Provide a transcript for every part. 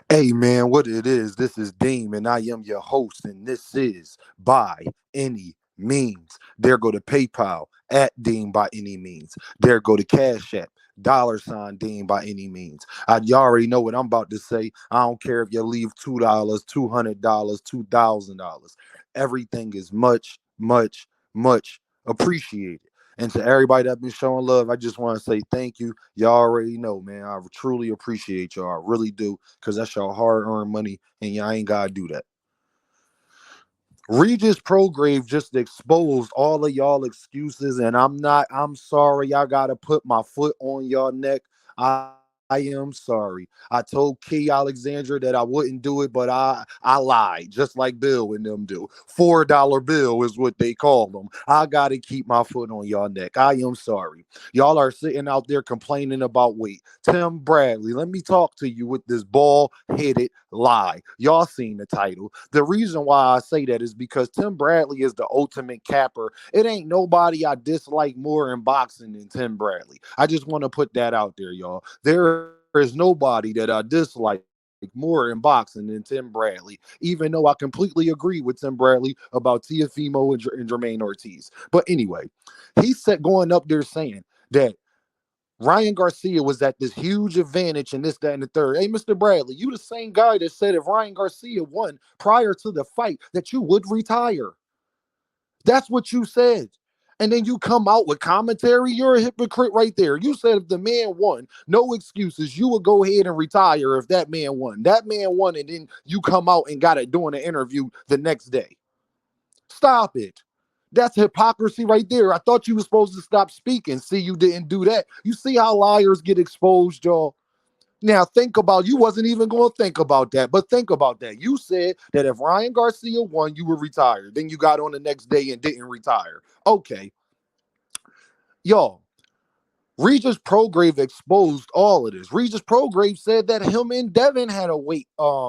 Hey man, what it is, this is Deem and I am your host, and this is By Any Means. There go to PayPal at Deem by any means. There go to Cash App, $ Deem by any means. You already know what I'm about to say. I don't care if you leave $2, $200, $2,000. Everything is much, much, much appreciated. And to everybody that been showing love, I just want to say thank you. Y'all already know, man. I truly appreciate y'all. I really do, because that's your hard-earned money, and y'all ain't gotta do that. Regis Prograis just exposed all of y'all excuses, and I'm sorry. I gotta put my foot on y'all neck. I am sorry. I told Key Alexandra that I wouldn't do it, but I lied, just like Bill and them do. $4 bill is what they call them. I gotta keep my foot on y'all neck. I am sorry. Y'all are sitting out there complaining about weight. Tim Bradley, let me talk to you with this ball-headed lie. Y'all seen the title. The reason why I say that is because Tim Bradley is the ultimate capper. It ain't nobody I dislike more in boxing than Tim Bradley. I just want to put that out there, y'all. There is nobody that I dislike more in boxing than Tim Bradley, even though I completely agree with Tim Bradley about Tiafimo and Jermaine Ortiz. But anyway, he said going up there saying that Ryan Garcia was at this huge advantage and this, that, and the third. Hey, Mr. Bradley, you the same guy that said if Ryan Garcia won prior to the fight that you would retire. That's what you said. And then you come out with commentary. You're a hypocrite right there. You said if the man won, no excuses. You would go ahead and retire if that man won. That man won, and then you come out and got it doing an interview the next day. Stop it. That's hypocrisy right there. I thought you were supposed to stop speaking. See, you didn't do that. You see how liars get exposed, y'all? Now think about, you wasn't even going to think about that, but think about that. You said that if Ryan Garcia won, you would retire. Then you got on the next day and didn't retire. Okay, y'all. Regis Prograis exposed all of this. Regis Prograis said that him and Devin had a weight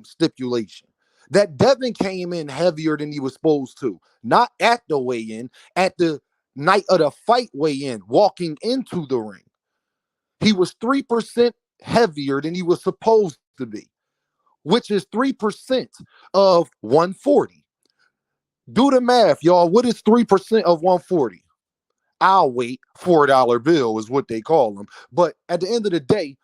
stipulation. That Devin came in heavier than he was supposed to. Not at the weigh-in, at the night of the fight weigh-in, walking into the ring. He was 3% heavier than he was supposed to be, which is 3% of 140. Do the math, y'all. What is 3% of 140? I'll wait. $4 bill is what they call them. But at the end of the day,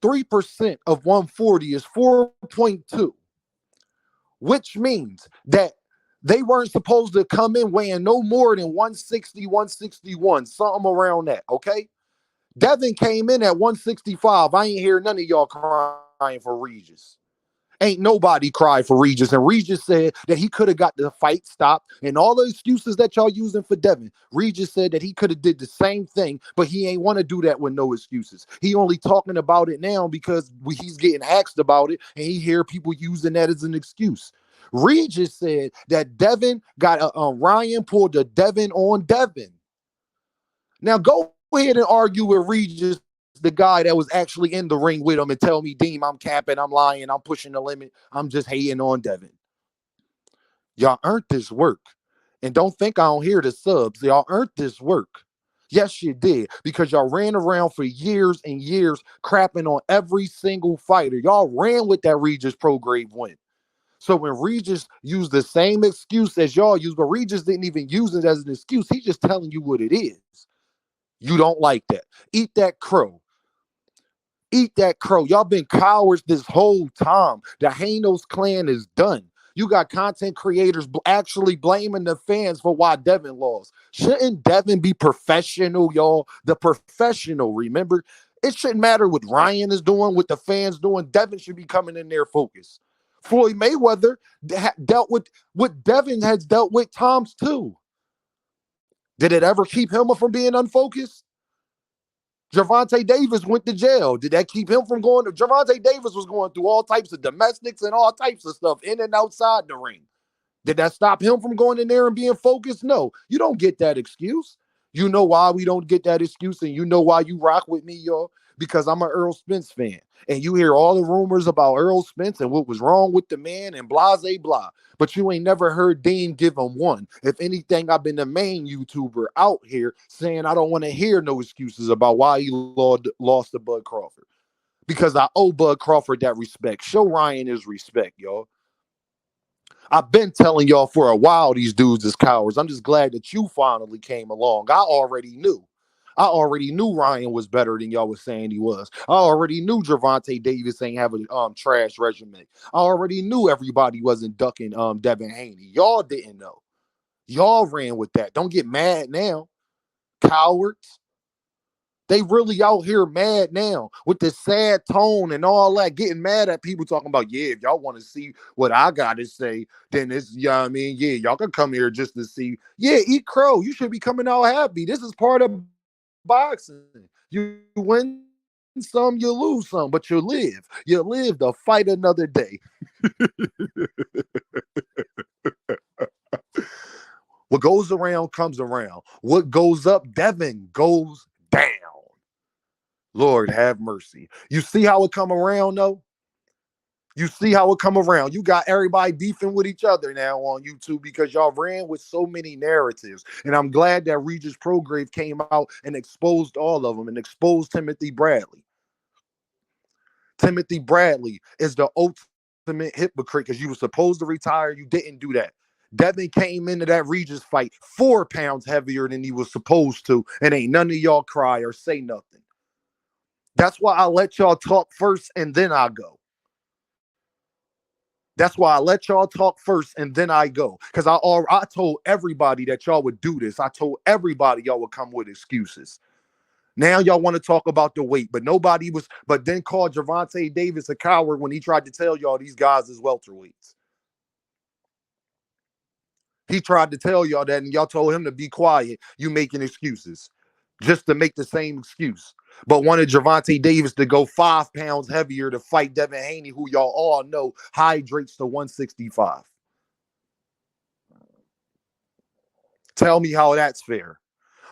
3% of 140 is 4.2, which means that they weren't supposed to come in weighing no more than 160, 161, something around that, okay? Devin came in at 165. I ain't hear none of y'all crying for Regis. Ain't nobody cried for Regis. And Regis said that he could have got the fight stopped, and all the excuses that y'all using for Devin. Regis said that he could have did the same thing, but he ain't want to do that with no excuses. He only talking about it now because he's getting asked about it, and he hear people using that as an excuse. Regis said that Devin got Ryan pulled the Devin on Devin. Now go ahead and argue with Regis, the guy that was actually in the ring with him, and tell me, Deem, I'm capping, I'm lying, I'm pushing the limit. I'm just hating on Devin. Y'all earned this work. And don't think I don't hear the subs. Y'all earned this work. Yes, you did. Because y'all ran around for years and years crapping on every single fighter. Y'all ran with that Regis Prograis win. So when Regis used the same excuse as y'all used, but Regis didn't even use it as an excuse. He's just telling you what it is. You don't like that. Eat that crow. Eat that crow. Y'all been cowards this whole time. The Hanos clan is done. You got content creators actually blaming the fans for why Devin lost. Shouldn't Devin be professional, y'all? The professional, remember? It shouldn't matter what Ryan is doing, what the fans doing. Devin should be coming in there focused. Floyd Mayweather dealt with what Devin has dealt with times too. Did it ever keep him from being unfocused? Gervontadavis went to jail. Did that keep him from going to? Gervontadavis was going through all types of domestics and all types of stuff in and outside the ring. Did that stop him from going in there and being focused? No. You don't get that excuse. You know why we don't get that excuse, and you know why you rock with me, y'all? Because I'm an Earl Spence fan. And you hear all the rumors about Earl Spence and what was wrong with the man and blah, blah, blah. But you ain't never heard Dean give him one. If anything, I've been the main YouTuber out here saying I don't want to hear no excuses about why he lost to Bud Crawford. because I owe Bud Crawford that respect. Show Ryan his respect, y'all. I've been telling y'all for a while these dudes is cowards. I'm just glad that you finally came along. I already knew. I already knew Ryan was better than y'all was saying he was. I already knew Gervontadavis ain't have a trash resume. I already knew everybody wasn't ducking Devin Haney. Y'all didn't know. Y'all ran with that. Don't get mad now, cowards. They really out here mad now with this sad tone and all that, getting mad at people talking about, yeah, if y'all want to see what I got to say, then it's, you know what I mean? Yeah, y'all can come here just to see. Yeah, eat crow. You should be coming out happy. This is part of boxing. You win some, you lose some, but you live. You live to fight another day. What goes around comes around. What goes up, Devin, goes down. Lord have mercy. You see how it come around though? You see how it come around. You got everybody beefing with each other now on YouTube because y'all ran with so many narratives. And I'm glad that Regis Prograis came out and exposed all of them and exposed Timothy Bradley. Timothy Bradley is the ultimate hypocrite because you were supposed to retire. You didn't do that. Devin came into that Regis fight 4 pounds heavier than he was supposed to, and ain't none of y'all cry or say nothing. That's why I let y'all talk first and then I go. That's why I let y'all talk first and then I go. Because I told everybody that y'all would do this. I told everybody y'all would come with excuses. Now y'all want to talk about the weight, but nobody was, but then called Gervontadavis a coward when he tried to tell y'all these guys is welterweights. He tried to tell y'all that, and y'all told him to be quiet. You making excuses just to make the same excuse. But wanted Gervontadavis to go 5 pounds heavier to fight Devin Haney, who y'all all know hydrates to 165. Tell me how that's fair.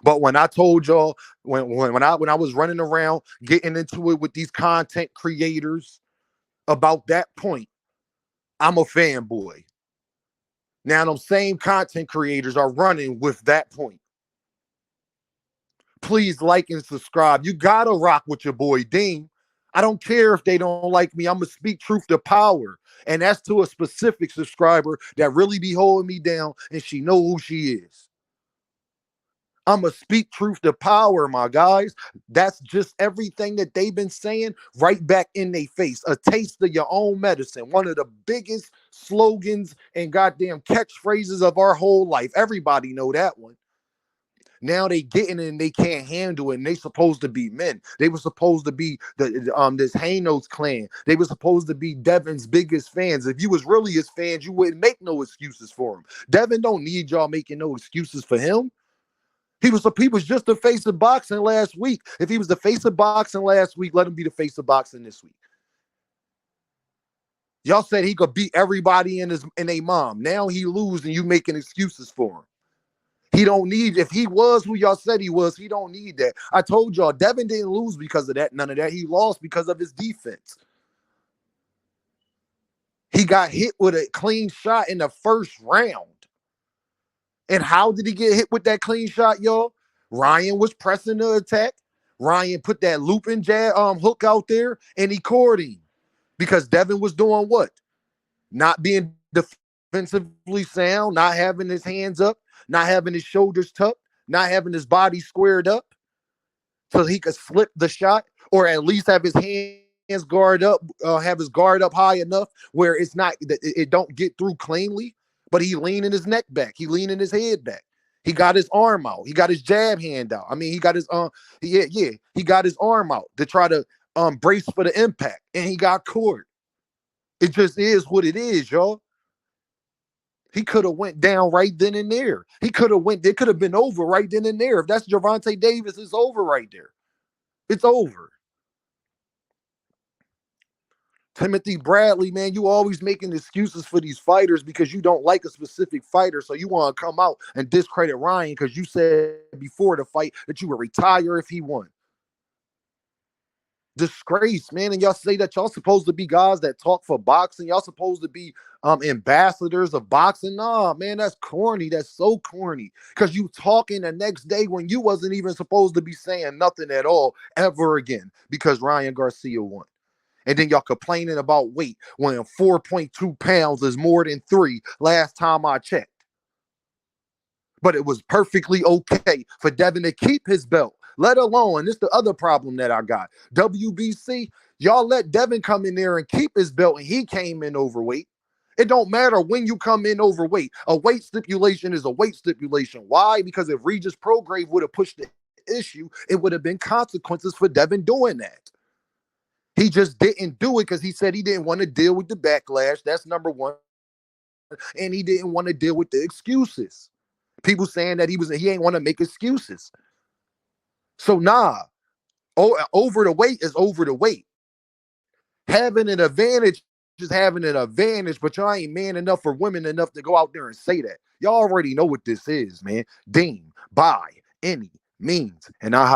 But when I told y'all, when I was running around getting into it with these content creators about that point, I'm a fanboy. Now them same content creators are running with that point. Please like and subscribe. You gotta rock with your boy Dean. I don't care if they don't like me. I'm gonna speak truth to power. And that's to a specific subscriber that really be holding me down and she know who she is. I'm going to speak truth to power, my guys. That's just everything that they've been saying right back in their face. A taste of your own medicine. One of the biggest slogans and goddamn catchphrases of our whole life. Everybody know that one. Now they getting it and they can't handle it. And they supposed to be men. They were supposed to be this Hanos clan. They were supposed to be Devin's biggest fans. If you was really his fans, you wouldn't make no excuses for him. Devin don't need y'all making no excuses for him. He was just the face of boxing last week. If he was the face of boxing last week, let him be the face of boxing this week. Y'all said he could beat everybody in a mom. Now he lose and you making excuses for him. He don't need, if he was who y'all said he was, he don't need that. I told y'all, Devin didn't lose because of that, none of that. He lost because of his defense. He got hit with a clean shot in the first round. And how did he get hit with that clean shot, y'all? Ryan was pressing the attack. Ryan put that looping jab hook out there, and he caught him because Devin was doing what? Not being defensively sound, not having his hands up, not having his shoulders tucked, not having his body squared up so he could slip the shot, or at least have his hands guard up, have his guard up high enough where it don't get through cleanly. But he leaning his neck back, he leaning his head back. He got his arm out. He got his jab hand out. I mean, he got his he got his arm out to try to brace for the impact, and he got caught. It just is what it is, y'all. He could have went down right then and there. He could have went. It could have been over right then and there. If that's Gervontadavis, it's over right there. It's over. Timothy Bradley, man, you always making excuses for these fighters because you don't like a specific fighter. So you want to come out and discredit Ryan because you said before the fight that you would retire if he won. Disgrace, man. And y'all say that y'all supposed to be guys that talk for boxing. Y'all supposed to be ambassadors of boxing. Nah, man, that's corny. That's so corny. Because you talking the next day when you wasn't even supposed to be saying nothing at all ever again because Ryan Garcia won. And then y'all complaining about weight when 4.2 pounds is more than 3 last time I checked. But it was perfectly okay for Devin to keep his belt, let alone, this is the other problem that I got. WBC, y'all let Devin come in there and keep his belt, and he came in overweight. It don't matter when you come in overweight. A weight stipulation is a weight stipulation. Why? Because if Regis Prograis would have pushed the issue, it would have been consequences for Devin doing that. He just didn't do it because he said he didn't want to deal with the backlash. That's number one. And he didn't want to deal with the excuses. People saying that he ain't want to make excuses. So nah, over the weight is over the weight. Having an advantage is having an advantage, but y'all ain't man enough for women enough to go out there and say that. Y'all already know what this is, man. Deem by any means. And I